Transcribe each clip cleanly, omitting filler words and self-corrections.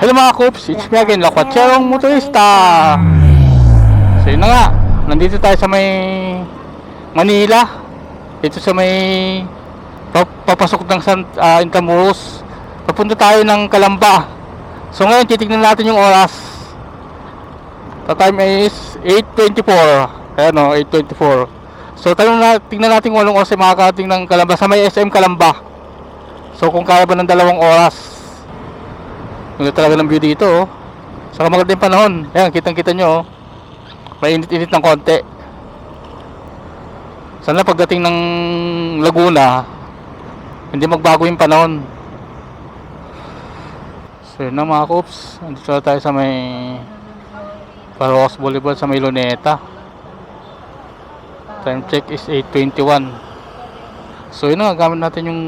Hello mga Coops, it's me again, Lakwatserong Motorista. So yun na nga, nandito tayo sa may Manila. Dito sa may papasok ng Intramuros. Papunta tayo ng Calamba. So ngayon, titignan natin yung oras. The time is 8:24. Ayan o, 8:24. So tignan natin kung anong oras ay makakarating ng Calamba sa may SM Calamba. So kung kaya ba ng 2 oras. Ganda talaga ng view dito oh. Saka maganda yung panahon. Ayan, kitang-kita nyo oh. Mainit-init ng konti. Sana pagdating ng Laguna hindi magbago yung panahon. So yun na mga Coops, andito tayo sa may Parocas Boulevard sa may Luneta. Time check is 8:21. So yun na, gamit natin yung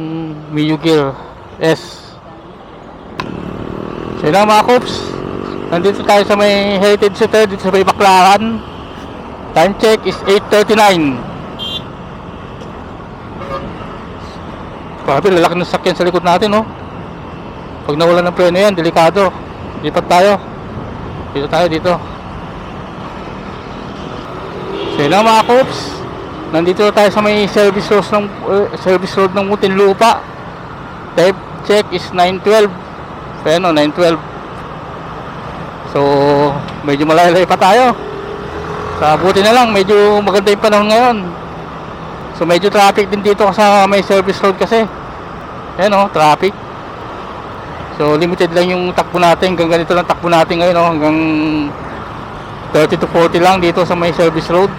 Mio Gear S. So yun na mga Coops, nandito tayo sa may Heritage Center dito sa may Baclaran. Time check is 8:39. Grabe, lalaki ng sakyan sa likod natin oh. Pag nawala ng preno yan, delikado. Lipat tayo. Dito tayo dito. So yun na mga Coops, nandito tayo sa may service road ng Muntinlupa. Time check is 9:12. Pero 9:12. So medyo malayo-layo pa tayo. Sa buti na lang medyo maganda yung panahon ngayon. So medyo traffic din dito sa may service road kasi. Ayan o, traffic. So limited lang yung takbo natin. Hanggang ganito lang takbo natin ngayon o. Hanggang 30 to 40 lang dito sa may service road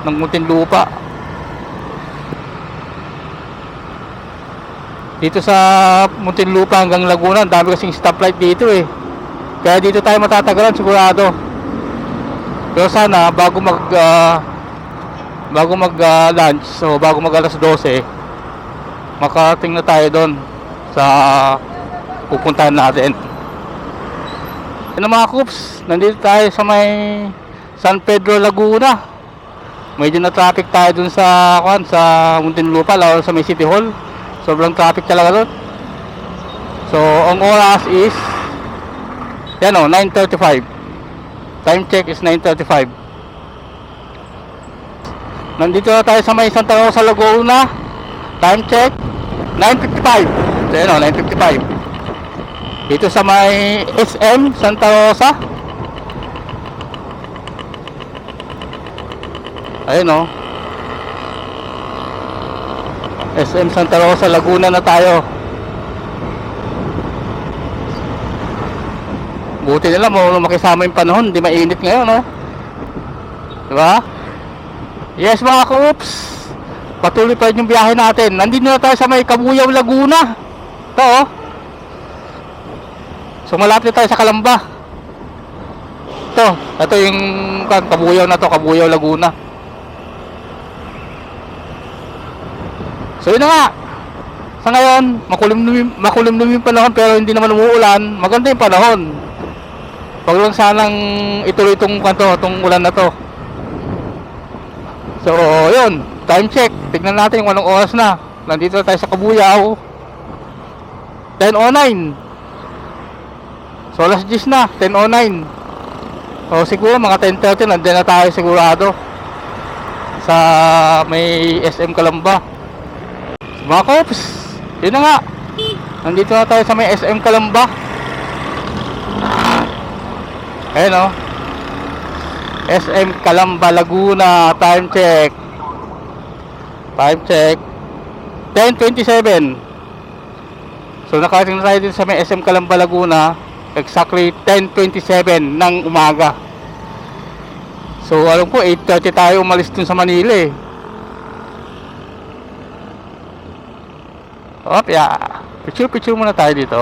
ng Muntinlupa. Dito sa Muntinlupa hanggang Laguna, ang dami kasing stoplight dito eh. Kaya dito tayo matatagalan sigurado. Pero sana bago mag lunch, so bago mag alas 12, makarating na tayo doon sa pupuntahan natin. Yan mga Coops, nandito tayo sa may San Pedro, Laguna. Medyo na traffic tayo doon sa Muntinlupa, lalo sa may City Hall. Sobrang traffic talaga doon. So ang oras is yan o, 9:35. Time check is 9:35. Nandito na tayo sa may Santa Rosa, Laguna. Time check 9:55. So yan o, 9:55. Dito sa may SM Santa Rosa. Ayun o, SM Santa Rosa, Laguna na tayo. Buti nila mo makisama yung panahon, hindi mainit ngayon no? Diba? Yes mga Coops, patuloy pa rin yung biyahe natin. Nandito na tayo sa may Cabuyao, Laguna. Ito oh. So malapit tayo sa Calamba. Ito yung Cabuyao na to, Cabuyao, Laguna. So yun na nga. Sa ngayon, makulimlim yung panahon pero hindi naman umuulan. Maganda yung panahon. Wag lang sanang ituloy itong ulan na to. So yun, time check. Tignan natin kung anong oras na. Nandito na tayo sa Cabuyao. 10:09. So alas 10 na, 10:09. O siguro mga 10:30 nandiyan na tayo sigurado sa may SM Calamba. Mga Coops, yun na nga, nandito na tayo sa may SM Calamba. Ayun o, SM Calamba, Laguna. Time check 10:27. So nakarating na tayo dito sa may SM Calamba, Laguna exactly 10:27 ng umaga. So alam ko 8:30 tayo umalis dun sa Manila eh. Picture muna tayo dito.